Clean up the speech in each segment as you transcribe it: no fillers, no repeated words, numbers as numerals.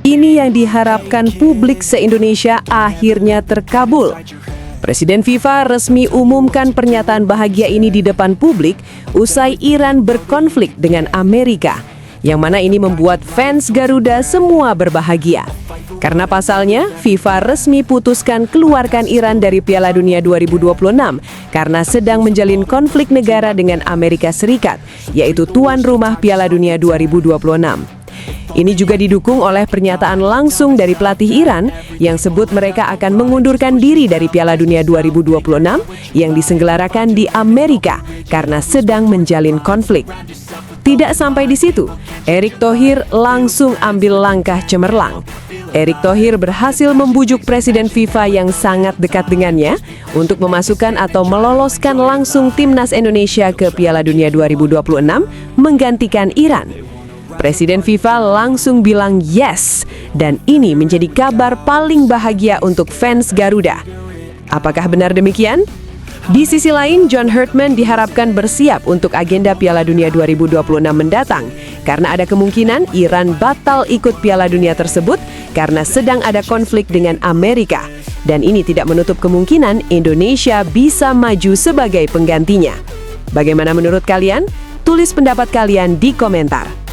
Ini yang diharapkan publik se-Indonesia akhirnya terkabul. Presiden FIFA resmi umumkan pernyataan bahagia ini di depan publik usai Iran berkonflik dengan Amerika, yang mana ini membuat fans Garuda semua berbahagia. Karena pasalnya, FIFA resmi putuskan keluarkan Iran dari Piala Dunia 2026 karena sedang menjalin konflik negara dengan Amerika Serikat, yaitu tuan rumah Piala Dunia 2026. Ini juga didukung oleh pernyataan langsung dari pelatih Iran yang sebut mereka akan mengundurkan diri dari Piala Dunia 2026 yang diselenggarakan di Amerika karena sedang menjalin konflik. Tidak sampai di situ, Erick Thohir langsung ambil langkah cemerlang. Erick Thohir berhasil membujuk Presiden FIFA yang sangat dekat dengannya untuk memasukkan atau meloloskan langsung timnas Indonesia ke Piala Dunia 2026 menggantikan Iran. Presiden FIFA langsung bilang yes, dan ini menjadi kabar paling bahagia untuk fans Garuda. Apakah benar demikian? Di sisi lain, John Herdman diharapkan bersiap untuk agenda Piala Dunia 2026 mendatang karena ada kemungkinan Iran batal ikut Piala Dunia tersebut karena sedang ada konflik dengan Amerika. Dan ini tidak menutup kemungkinan Indonesia bisa maju sebagai penggantinya. Bagaimana menurut kalian? Tulis pendapat kalian di komentar.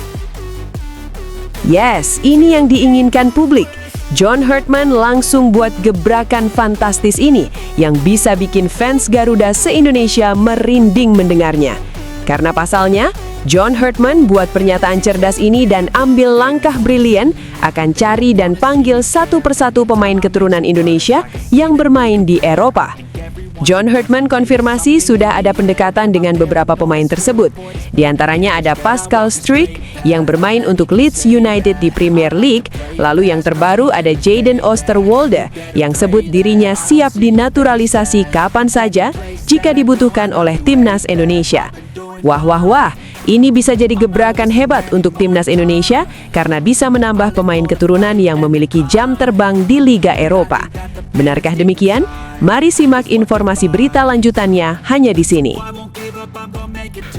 Yes, ini yang diinginkan publik. John Herdman langsung buat gebrakan fantastis ini yang bisa bikin fans Garuda se-Indonesia merinding mendengarnya. Karena pasalnya, John Herdman buat pernyataan cerdas ini dan ambil langkah brilian akan cari dan panggil satu persatu pemain keturunan Indonesia yang bermain di Eropa. John Herdman konfirmasi sudah ada pendekatan dengan beberapa pemain tersebut. Di antaranya ada Pascal Struijk yang bermain untuk Leeds United di Premier League, lalu yang terbaru ada Jadon Oosterwolde yang sebut dirinya siap dinaturalisasi kapan saja jika dibutuhkan oleh timnas Indonesia. Wah, wah, wah, ini bisa jadi gebrakan hebat untuk timnas Indonesia karena bisa menambah pemain keturunan yang memiliki jam terbang di Liga Eropa. Benarkah demikian? Mari simak informasi berita lanjutannya hanya di sini.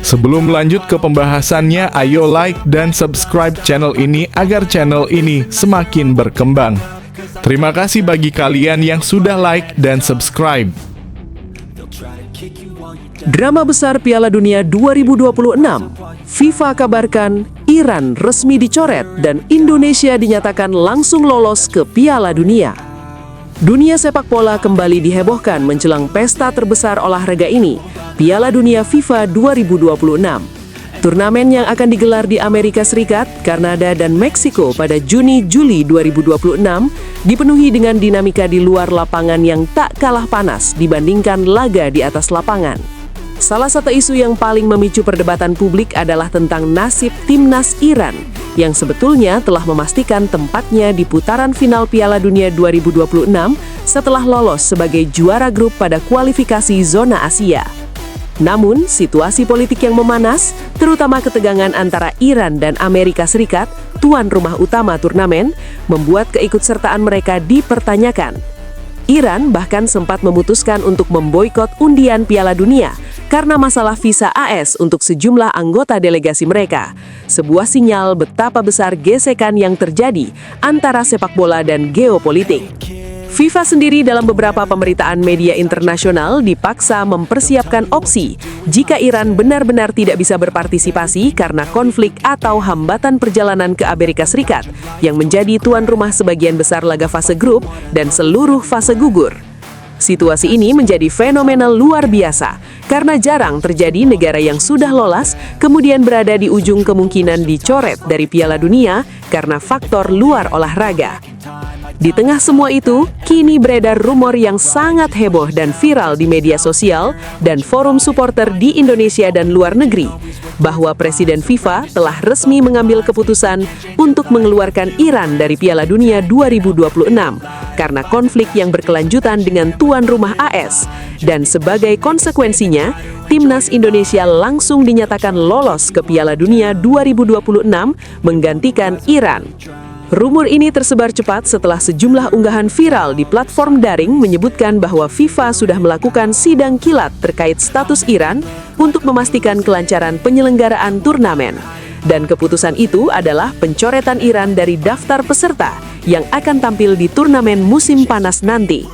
Sebelum lanjut ke pembahasannya, ayo like dan subscribe channel ini agar channel ini semakin berkembang. Terima kasih bagi kalian yang sudah like dan subscribe. Drama besar Piala Dunia 2026. FIFA kabarkan Iran resmi dicoret dan Indonesia dinyatakan langsung lolos ke Piala Dunia. Dunia sepak bola kembali dihebohkan menjelang pesta terbesar olahraga ini, Piala Dunia FIFA 2026. Turnamen yang akan digelar di Amerika Serikat, Kanada, dan Meksiko pada Juni-Juli 2026 dipenuhi dengan dinamika di luar lapangan yang tak kalah panas dibandingkan laga di atas lapangan. Salah satu isu yang paling memicu perdebatan publik adalah tentang nasib timnas Iran yang sebetulnya telah memastikan tempatnya di putaran final Piala Dunia 2026 setelah lolos sebagai juara grup pada kualifikasi zona Asia. Namun, situasi politik yang memanas, terutama ketegangan antara Iran dan Amerika Serikat, tuan rumah utama turnamen, membuat keikutsertaan mereka dipertanyakan. Iran bahkan sempat memutuskan untuk memboikot undian Piala Dunia karena masalah visa AS untuk sejumlah anggota delegasi mereka. Sebuah sinyal betapa besar gesekan yang terjadi antara sepak bola dan geopolitik. FIFA sendiri dalam beberapa pemberitaan media internasional dipaksa mempersiapkan opsi jika Iran benar-benar tidak bisa berpartisipasi karena konflik atau hambatan perjalanan ke Amerika Serikat yang menjadi tuan rumah sebagian besar laga fase grup dan seluruh fase gugur. Situasi ini menjadi fenomenal luar biasa karena jarang terjadi negara yang sudah lolos kemudian berada di ujung kemungkinan dicoret dari Piala Dunia karena faktor luar olahraga. Di tengah semua itu, kini beredar rumor yang sangat heboh dan viral di media sosial dan forum supporter di Indonesia dan luar negeri, bahwa Presiden FIFA telah resmi mengambil keputusan untuk mengeluarkan Iran dari Piala Dunia 2026 karena konflik yang berkelanjutan dengan tuan rumah AS, dan sebagai konsekuensinya, timnas Indonesia langsung dinyatakan lolos ke Piala Dunia 2026 menggantikan Iran. Rumor ini tersebar cepat setelah sejumlah unggahan viral di platform daring menyebutkan bahwa FIFA sudah melakukan sidang kilat terkait status Iran untuk memastikan kelancaran penyelenggaraan turnamen. Dan keputusan itu adalah pencoretan Iran dari daftar peserta yang akan tampil di turnamen musim panas nanti.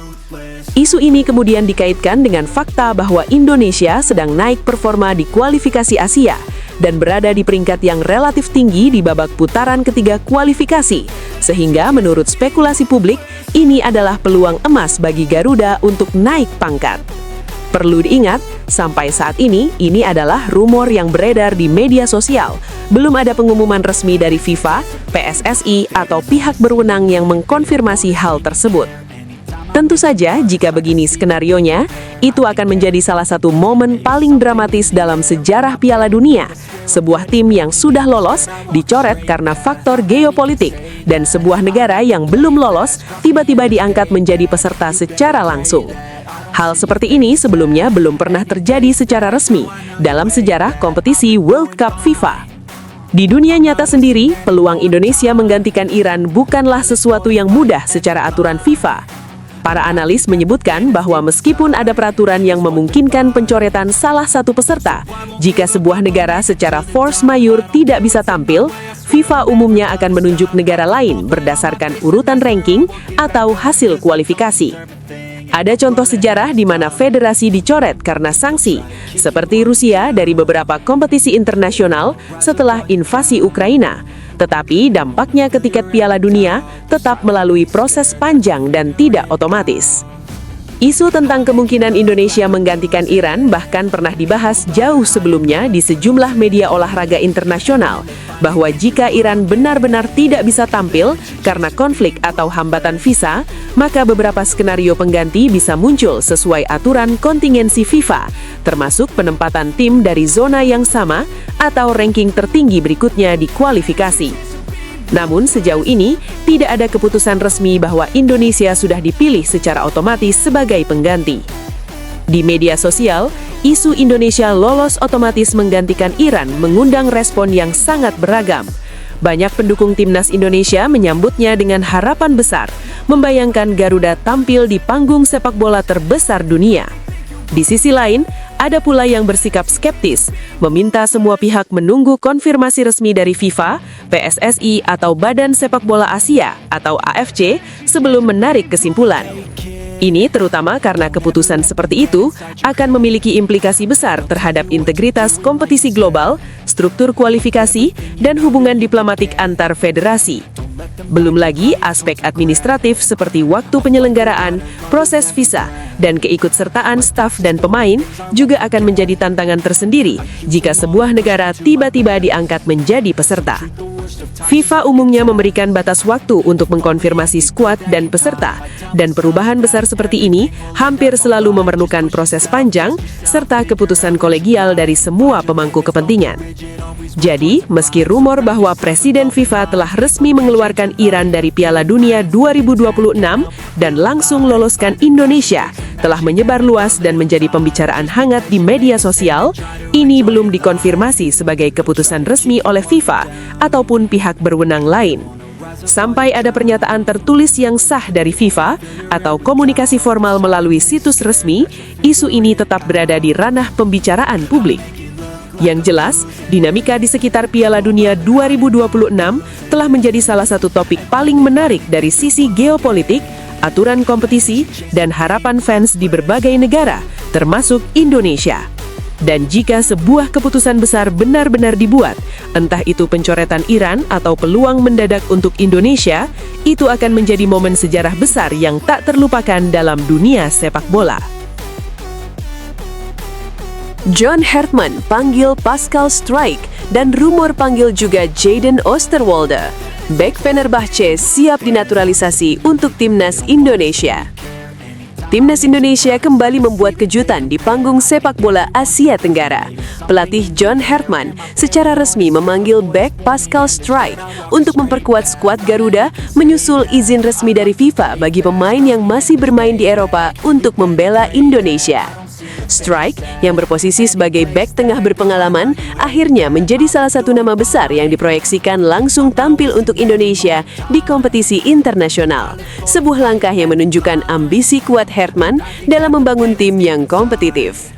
Isu ini kemudian dikaitkan dengan fakta bahwa Indonesia sedang naik performa di kualifikasi Asia dan berada di peringkat yang relatif tinggi di babak putaran ketiga kualifikasi, sehingga menurut spekulasi publik, ini adalah peluang emas bagi Garuda untuk naik pangkat. Perlu diingat, sampai saat ini adalah rumor yang beredar di media sosial. Belum ada pengumuman resmi dari FIFA, PSSI, atau pihak berwenang yang mengkonfirmasi hal tersebut. Tentu saja, jika begini skenarionya, itu akan menjadi salah satu momen paling dramatis dalam sejarah Piala Dunia. Sebuah tim yang sudah lolos dicoret karena faktor geopolitik, dan sebuah negara yang belum lolos tiba-tiba diangkat menjadi peserta secara langsung. Hal seperti ini sebelumnya belum pernah terjadi secara resmi dalam sejarah kompetisi World Cup FIFA. Di dunia nyata sendiri, peluang Indonesia menggantikan Iran bukanlah sesuatu yang mudah secara aturan FIFA. Para analis menyebutkan bahwa meskipun ada peraturan yang memungkinkan pencoretan salah satu peserta, jika sebuah negara secara force majeure tidak bisa tampil, FIFA umumnya akan menunjuk negara lain berdasarkan urutan ranking atau hasil kualifikasi. Ada contoh sejarah di mana federasi dicoret karena sanksi, seperti Rusia dari beberapa kompetisi internasional setelah invasi Ukraina. Tetapi dampaknya ke tiket Piala Dunia tetap melalui proses panjang dan tidak otomatis. Isu tentang kemungkinan Indonesia menggantikan Iran bahkan pernah dibahas jauh sebelumnya di sejumlah media olahraga internasional, bahwa jika Iran benar-benar tidak bisa tampil karena konflik atau hambatan visa, maka beberapa skenario pengganti bisa muncul sesuai aturan kontingensi FIFA, termasuk penempatan tim dari zona yang sama atau ranking tertinggi berikutnya di kualifikasi. Namun sejauh ini, tidak ada keputusan resmi bahwa Indonesia sudah dipilih secara otomatis sebagai pengganti. Di media sosial, isu Indonesia lolos otomatis menggantikan Iran mengundang respon yang sangat beragam. Banyak pendukung timnas Indonesia menyambutnya dengan harapan besar, membayangkan Garuda tampil di panggung sepak bola terbesar dunia. Di sisi lain, ada pula yang bersikap skeptis, meminta semua pihak menunggu konfirmasi resmi dari FIFA, PSSI, atau Badan Sepak Bola Asia atau AFC sebelum menarik kesimpulan. Ini terutama karena keputusan seperti itu akan memiliki implikasi besar terhadap integritas kompetisi global, struktur kualifikasi, dan hubungan diplomatik antar federasi. Belum lagi aspek administratif seperti waktu penyelenggaraan, proses visa, dan keikutsertaan staf dan pemain juga akan menjadi tantangan tersendiri jika sebuah negara tiba-tiba diangkat menjadi peserta. FIFA umumnya memberikan batas waktu untuk mengkonfirmasi skuad dan peserta, dan perubahan besar seperti ini hampir selalu memerlukan proses panjang serta keputusan kolegial dari semua pemangku kepentingan. Jadi, meski rumor bahwa Presiden FIFA telah resmi mengeluarkan Iran dari Piala Dunia 2026 dan langsung loloskan Indonesia telah menyebar luas dan menjadi pembicaraan hangat di media sosial, ini belum dikonfirmasi sebagai keputusan resmi oleh FIFA ataupun pihak berwenang lain. Sampai ada pernyataan tertulis yang sah dari FIFA atau komunikasi formal melalui situs resmi, isu ini tetap berada di ranah pembicaraan publik. Yang jelas, dinamika di sekitar Piala Dunia 2026 telah menjadi salah satu topik paling menarik dari sisi geopolitik, aturan kompetisi, dan harapan fans di berbagai negara, termasuk Indonesia. Dan jika sebuah keputusan besar benar-benar dibuat, entah itu pencoretan Iran atau peluang mendadak untuk Indonesia, itu akan menjadi momen sejarah besar yang tak terlupakan dalam dunia sepak bola. John Hertman panggil Pascal Struijk dan rumor panggil juga Jadon Oosterwolde. Bek Fenerbahce siap dinaturalisasi untuk timnas Indonesia. Timnas Indonesia kembali membuat kejutan di panggung sepak bola Asia Tenggara. Pelatih John Hertman secara resmi memanggil bek Pascal Struijk untuk memperkuat skuad Garuda menyusul izin resmi dari FIFA bagi pemain yang masih bermain di Eropa untuk membela Indonesia. Struijk, yang berposisi sebagai bek tengah berpengalaman, akhirnya menjadi salah satu nama besar yang diproyeksikan langsung tampil untuk Indonesia di kompetisi internasional. Sebuah langkah yang menunjukkan ambisi kuat Hertman dalam membangun tim yang kompetitif.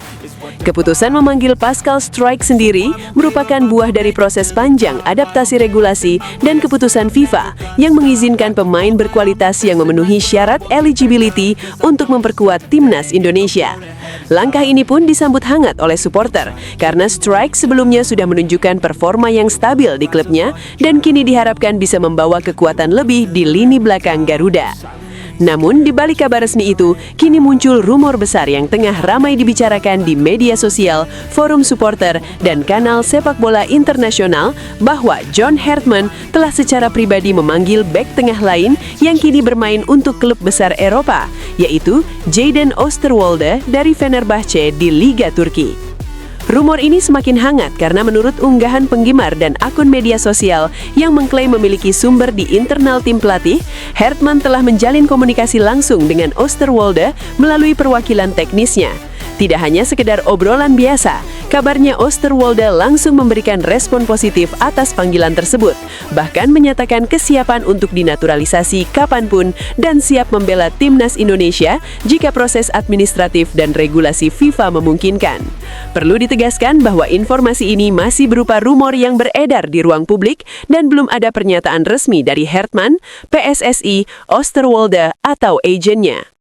Keputusan memanggil Pascal Struijk sendiri merupakan buah dari proses panjang adaptasi regulasi dan keputusan FIFA yang mengizinkan pemain berkualitas yang memenuhi syarat eligibility untuk memperkuat timnas Indonesia. Langkah ini pun disambut hangat oleh supporter karena Struijk sebelumnya sudah menunjukkan performa yang stabil di klubnya dan kini diharapkan bisa membawa kekuatan lebih di lini belakang Garuda. Namun, di balik kabar resmi itu, kini muncul rumor besar yang tengah ramai dibicarakan di media sosial, forum supporter, dan kanal sepak bola internasional bahwa John Hartman telah secara pribadi memanggil bek tengah lain yang kini bermain untuk klub besar Eropa, yaitu Jadon Oosterwolde dari Fenerbahce di Liga Turki. Rumor ini semakin hangat karena menurut unggahan penggemar dan akun media sosial yang mengklaim memiliki sumber di internal tim pelatih, Hartman telah menjalin komunikasi langsung dengan Oosterwolde melalui perwakilan teknisnya. Tidak hanya sekedar obrolan biasa, kabarnya Oosterwolde langsung memberikan respon positif atas panggilan tersebut, bahkan menyatakan kesiapan untuk dinaturalisasi kapanpun dan siap membela timnas Indonesia jika proses administratif dan regulasi FIFA memungkinkan. Perlu ditegaskan bahwa informasi ini masih berupa rumor yang beredar di ruang publik dan belum ada pernyataan resmi dari Hartman, PSSI, Oosterwolde, atau agennya.